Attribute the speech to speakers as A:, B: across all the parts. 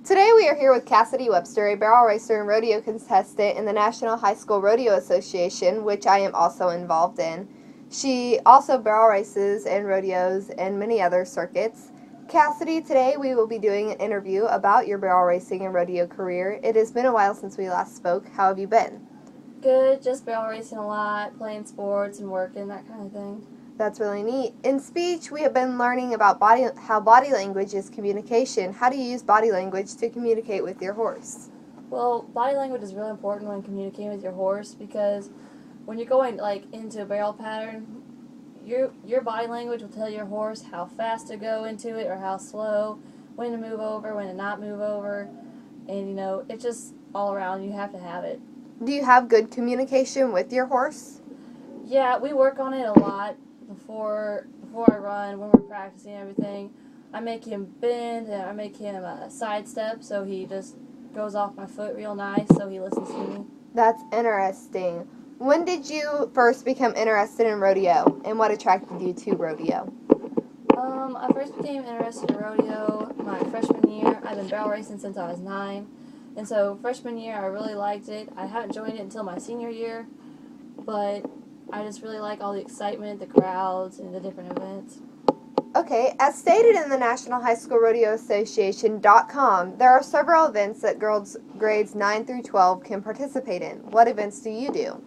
A: Today we are here with Cassidy Webster, a barrel racer and rodeo contestant in the National High School Rodeo Association, which I am also involved in. She also barrel races and rodeos and many other circuits. Cassidy, today we will be doing an interview about your barrel racing and rodeo career. It has been a while since we last spoke. How have you been?
B: Good, just barrel racing a lot, playing sports and working, that kind of thing.
A: That's really neat. In speech, we have been learning about how body language is communication. How do you use body language to communicate with your horse?
B: Well, body language is really important when communicating with your horse because when you're going into a barrel pattern, your body language will tell your horse how fast to go into it or how slow, when to move over, when to not move over, and it's just all around. You have to have it.
A: Do you have good communication with your horse?
B: Yeah, we work on it a lot before I run, when we're practicing everything. I make him bend and I make him sidestep so he just goes off my foot real nice so he listens to me.
A: That's interesting. When did you first become interested in rodeo, and what attracted you to rodeo?
B: I first became interested in rodeo my freshman year. I've been barrel racing since I was 9. And so freshman year I really liked it. I haven't joined it until my senior year, but I just really like all the excitement, the crowds, and the different events.
A: Okay, as stated in the National High School Rodeo Association.com, there are several events that girls grades 9 through 12 can participate in. What events do you do?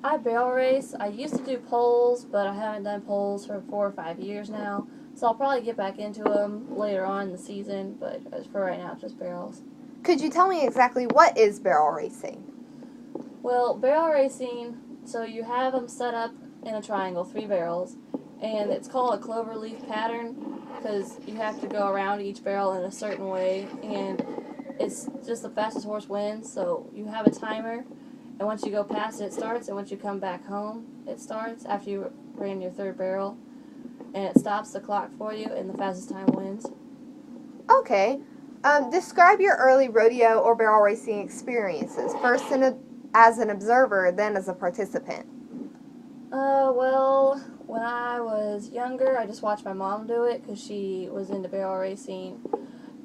B: I barrel race. I used to do poles, but I haven't done poles for 4 or 5 years now. So I'll probably get back into them later on in the season, but as for right now, it's just barrels.
A: Could you tell me exactly what is barrel racing?
B: Well, barrel racing, so you have them set up in a triangle, 3 barrels, and it's called a clover leaf pattern because you have to go around each barrel in a certain way, and it's just the fastest horse wins, so you have a timer, and once you go past it, it starts, and once you come back home, it starts after you ran your 3rd barrel, and it stops the clock for you, and the fastest time wins.
A: Okay. Describe your early rodeo or barrel racing experiences, first as an observer, then as a participant.
B: Well, when I was younger, I just watched my mom do it because she was into barrel racing,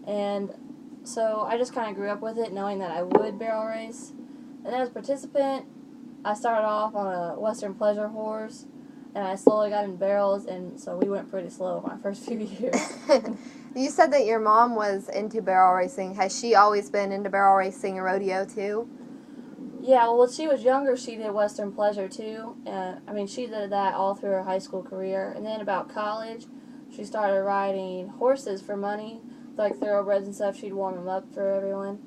B: and so I just kind of grew up with it, knowing that I would barrel race. And as a participant, I started off on a Western Pleasure horse, and I slowly got in barrels, and so we went pretty slow my first few years.
A: You said that your mom was into barrel racing. Has she always been into barrel racing and rodeo too?
B: Yeah, well, when she was younger, she did Western Pleasure too. She did that all through her high school career. And then about college, she started riding horses for money, like thoroughbreds and stuff. She'd warm them up for everyone.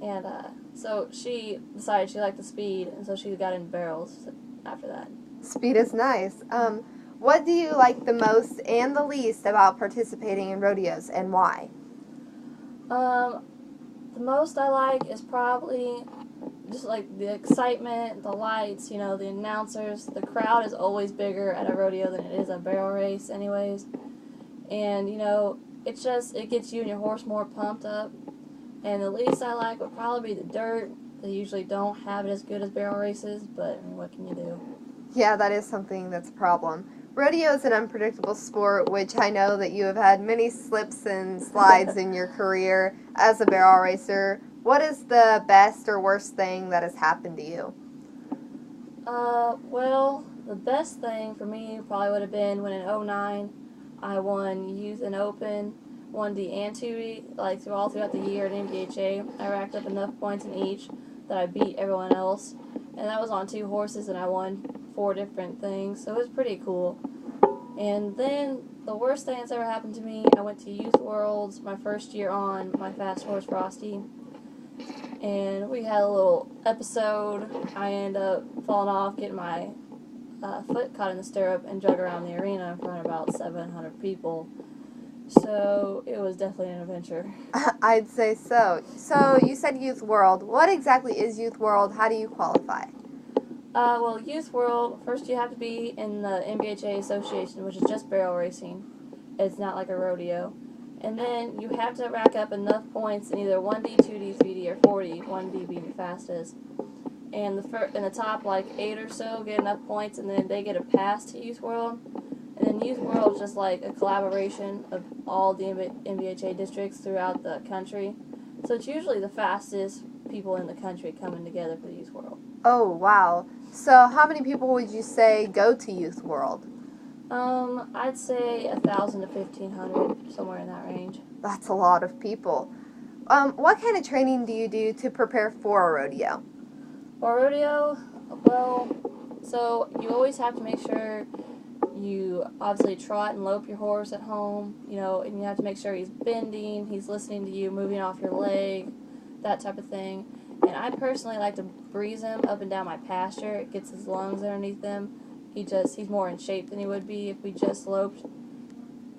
B: And so she decided she liked the speed, and so she got into barrels after that.
A: Speed is nice. What do you like the most and the least about participating in rodeos, and why?
B: The most I like is probably just like the excitement, the lights, the announcers. The crowd is always bigger at a rodeo than it is a barrel race anyways. And, it gets you and your horse more pumped up. And the least I like would probably be the dirt. They usually don't have it as good as barrel races, but what can you do?
A: Yeah, that is something that's a problem. Rodeo is an unpredictable sport, which I know that you have had many slips and slides in your career as a barrel racer. What is the best or worst thing that has happened to you?
B: Well, the best thing for me probably would have been when in '09 I won Youth and Open, won D and 2D, throughout the year at MBHA. I racked up enough points in each that I beat everyone else, and that was on 2 horses, and I won 4 different things, so it was pretty cool. And then the worst thing that's ever happened to me, I went to Youth Worlds my first year on my fast horse Frosty, and we had a little episode. I ended up falling off, getting my foot caught in the stirrup, and drug around the arena in front of about 700 people. So it was definitely an adventure.
A: I'd say so. So you said Youth World. What exactly is Youth World? How do you qualify?
B: Well, Youth World, first you have to be in the MBHA Association, which is just barrel racing. It's not like a rodeo. And then you have to rack up enough points in either 1D, 2D, 3D, or 4D, 1D being the fastest. And in the top, 8 or so get enough points, and then they get a pass to Youth World. And then Youth World is just like a collaboration of all the MBHA districts throughout the country. So it's usually the fastest people in the country coming together for the Youth World.
A: Oh, wow. So how many people would you say go to Youth World?
B: I'd say 1,000 to 1,500, somewhere in that range.
A: That's a lot of people. What kind of training do you do to prepare for a rodeo?
B: For rodeo, well, so you always have to make sure you obviously trot and lope your horse at home, and you have to make sure he's bending, he's listening to you, moving off your leg, that type of thing. And I personally like to breeze him up and down my pasture. It gets his lungs underneath him. He's more in shape than he would be if we just loped.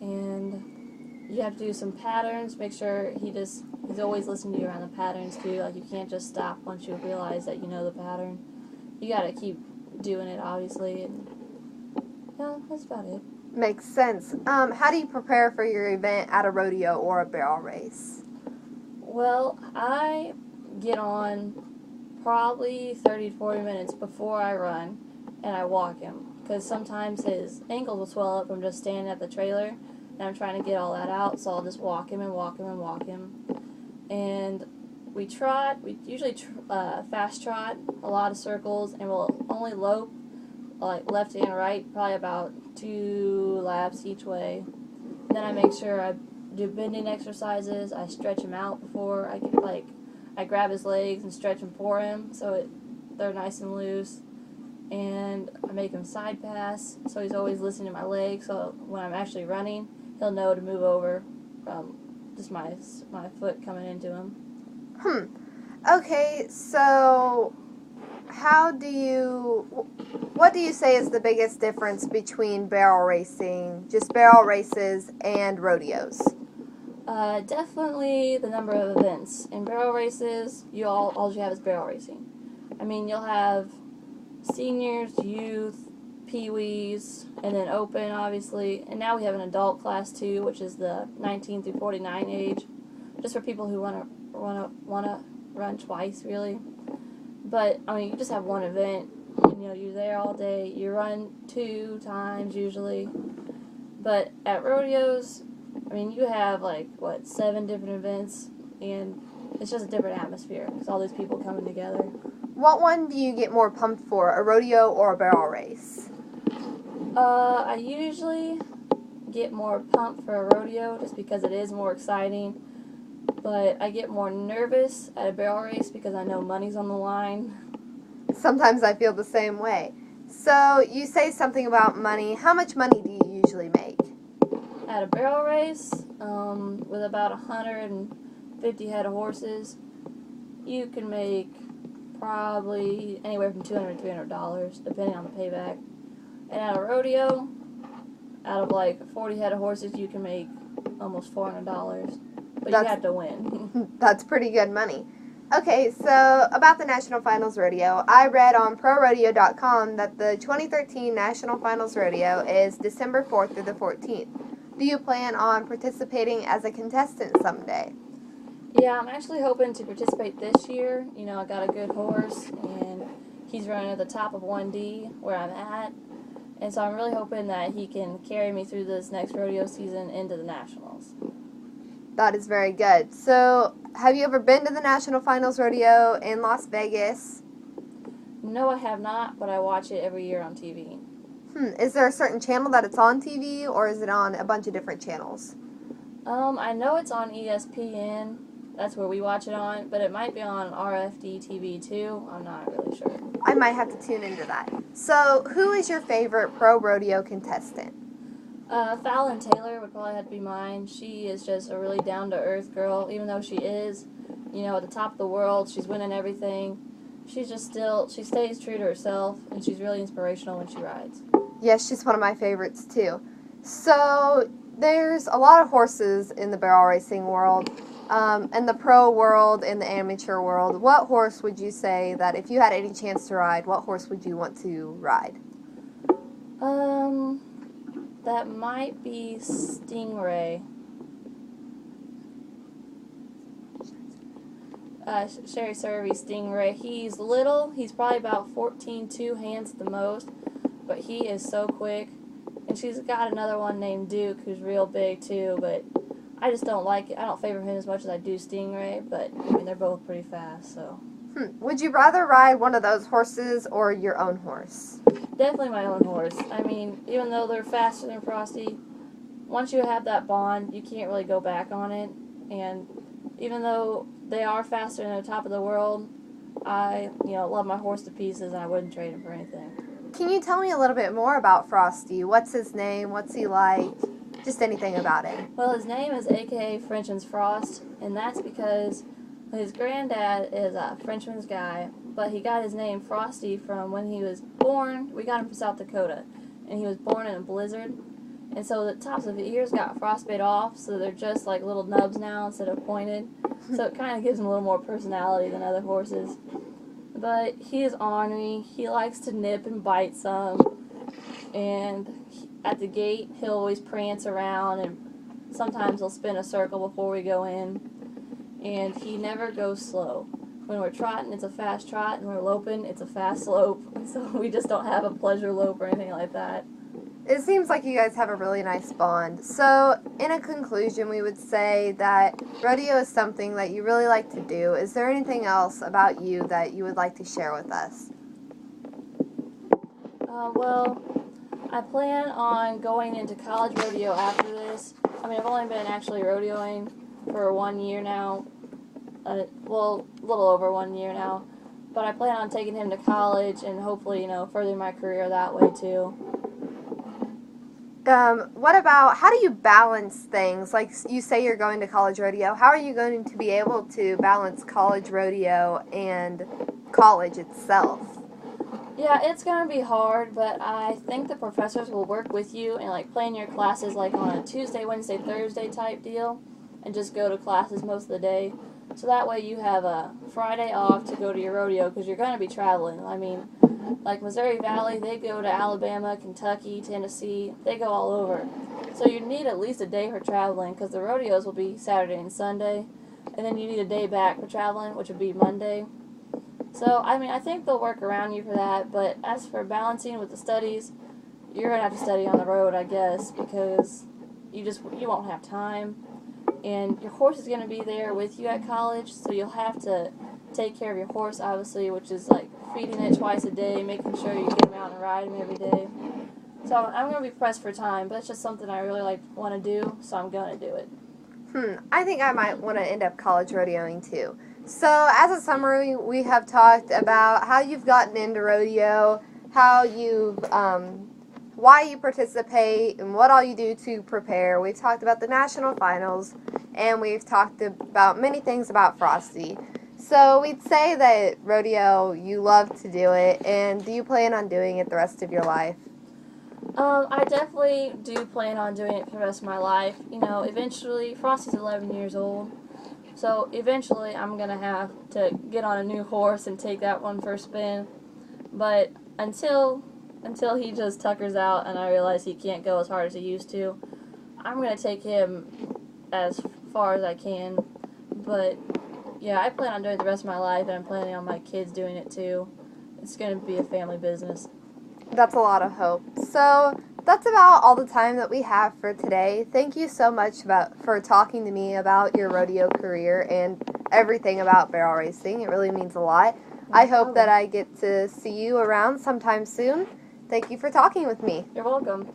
B: And you have to do some patterns, make sure he's always listening to you around the patterns too. Like, you can't just stop once you realize that you know the pattern. You gotta keep doing it, obviously, and yeah, that's about it.
A: Makes sense. How do you prepare for your event at a rodeo or a barrel race?
B: Well, I get on probably 30 to 40 minutes before I run, and I walk him, because sometimes his ankles will swell up from just standing at the trailer, and I'm trying to get all that out, so I'll just walk him and walk him and walk him. And we usually fast trot a lot of circles, and we'll only lope like left and right, probably about 2 laps each way. And then I make sure I do bending exercises. I stretch him out before I grab his legs and stretch them for him so they're nice and loose. And I make him side pass, so he's always listening to my legs. So when I'm actually running, he'll know to move over from just my foot coming into him.
A: Okay, so what do you say is the biggest difference between barrel racing, just barrel races, and rodeos?
B: Definitely the number of events. In barrel races, all you have is barrel racing. I mean, you'll have seniors, youth, pee-wees, and then open, obviously. And now we have an adult class too, which is the 19 through 49 age, just for people who want to run twice, really. But I mean, you just have one event. You're there all day. You run 2 times usually. But at rodeos, I mean, you have 7 different events, and it's just a different atmosphere because all these people coming together.
A: What one do you get more pumped for, a rodeo or a barrel race?
B: I usually get more pumped for a rodeo just because it is more exciting. But I get more nervous at a barrel race because I know money's on the line.
A: Sometimes I feel the same way. So you say something about money. How much money do you usually make?
B: At a barrel race, with about 150 head of horses, you can make probably anywhere from $200 to $300, depending on the payback. And at a rodeo, out of 40 head of horses, you can make almost $400. But you have to win.
A: That's pretty good money. Okay, so about the National Finals Rodeo, I read on ProRodeo.com that the 2013 National Finals Rodeo is December 4th through the 14th. Do you plan on participating as a contestant someday?
B: Yeah, I'm actually hoping to participate this year. I got a good horse, and he's running at the top of 1D where I'm at. And so I'm really hoping that he can carry me through this next rodeo season into the Nationals.
A: That is very good. So, have you ever been to the National Finals Rodeo in Las Vegas?
B: No, I have not, but I watch it every year on TV.
A: Is there a certain channel that it's on TV, or is it on a bunch of different channels?
B: I know it's on ESPN. That's where we watch it on, but it might be on RFD TV too. I'm not really sure.
A: I might have to tune into that. So, who is your favorite pro rodeo contestant?
B: Fallon Taylor would probably have to be mine. She is just a really down-to-earth girl, even though she is, at the top of the world. She's winning everything. She stays true to herself, and she's really inspirational when she rides.
A: Yes, she's one of my favorites, too. So, there's a lot of horses in the barrel racing world, in the pro world, in the amateur world. What horse would you say that if you had any chance to ride, what horse would you want to ride?
B: That might be Stingray. Sherry Survey Stingray. He's little. He's probably about 14'2", hands at the most. But he is so quick. And she's got another one named Duke who's real big too. But I just don't like it. I don't favor him as much as I do Stingray, but I mean, they're both pretty fast, so.
A: Would you rather ride one of those horses or your own horse?
B: Definitely my own horse. I mean, even though they're faster than Frosty, once you have that bond, you can't really go back on it. And even though they are faster than the top of the world, I, love my horse to pieces, and I wouldn't trade him for anything.
A: Can you tell me a little bit more about Frosty? What's his name? What's he like? Just anything about him.
B: Well, his name is AKA Frenchman's Frost, and that's because his granddad is a Frenchman's guy, but he got his name Frosty from when he was born. We got him from South Dakota, and he was born in a blizzard. And so the tops of his ears got frostbite off, so they're just like little nubs now instead of pointed. So it kind of gives him a little more personality than other horses. But he is ornery. He likes to nip and bite some. And at the gate, he'll always prance around, and sometimes he'll spin a circle before we go in. And he never goes slow. When we're trotting, it's a fast trot, and we're loping, it's a fast slope. So we just don't have a pleasure lope or anything like that.
A: It seems like you guys have a really nice bond. So, in a conclusion, we would say that rodeo is something that you really like to do. Is there anything else about you that you would like to share with us?
B: Well, I plan on going into college rodeo after this. I mean, I've only been actually rodeoing for 1 year now. Well, a little over 1 year now. But I plan on taking him to college and hopefully, furthering my career that way too.
A: What about, how do you balance things? Like you say you're going to college rodeo. How are you going to be able to balance college rodeo and college itself?
B: Yeah, it's going to be hard, but I think the professors will work with you and plan your classes on a Tuesday, Wednesday, Thursday type deal and just go to classes most of the day. So that way you have a Friday off to go to your rodeo because you're going to be traveling. I mean, like Missouri Valley, they go to Alabama, Kentucky, Tennessee. They go all over. So you need at least a day for traveling because the rodeos will be Saturday and Sunday. And then you need a day back for traveling, which would be Monday. So, I mean, I think they'll work around you for that. But as for balancing with the studies, you're going to have to study on the road, I guess, because you won't have time. And your horse is going to be there with you at college, so you'll have to take care of your horse, obviously, which is feeding it twice a day, making sure you get him out and ride him every day. So I'm going to be pressed for time, but it's just something I really want to do, so I'm going to do it.
A: I think I might want to end up college rodeoing too. So as a summary, we have talked about how you've gotten into rodeo, how you've, why you participate, and what all you do to prepare. We've talked about the national finals, and we've talked about many things about Frosty. So we'd say that rodeo, you love to do it, and do you plan on doing it the rest of your life?
B: I definitely do plan on doing it for the rest of my life. Eventually, Frosty's 11 years old, so eventually I'm going to have to get on a new horse and take that one for a spin. But until he just tuckers out and I realize he can't go as hard as he used to, I'm going to take him as far as I can. But yeah, I plan on doing it the rest of my life, and I'm planning on my kids doing it too. It's going to be a family business.
A: That's a lot of hope. So that's about all the time that we have for today. Thank you so much for talking to me about your rodeo career and everything about barrel racing. It really means a lot. I hope that I get to see you around sometime soon. Thank you for talking with me.
B: You're welcome.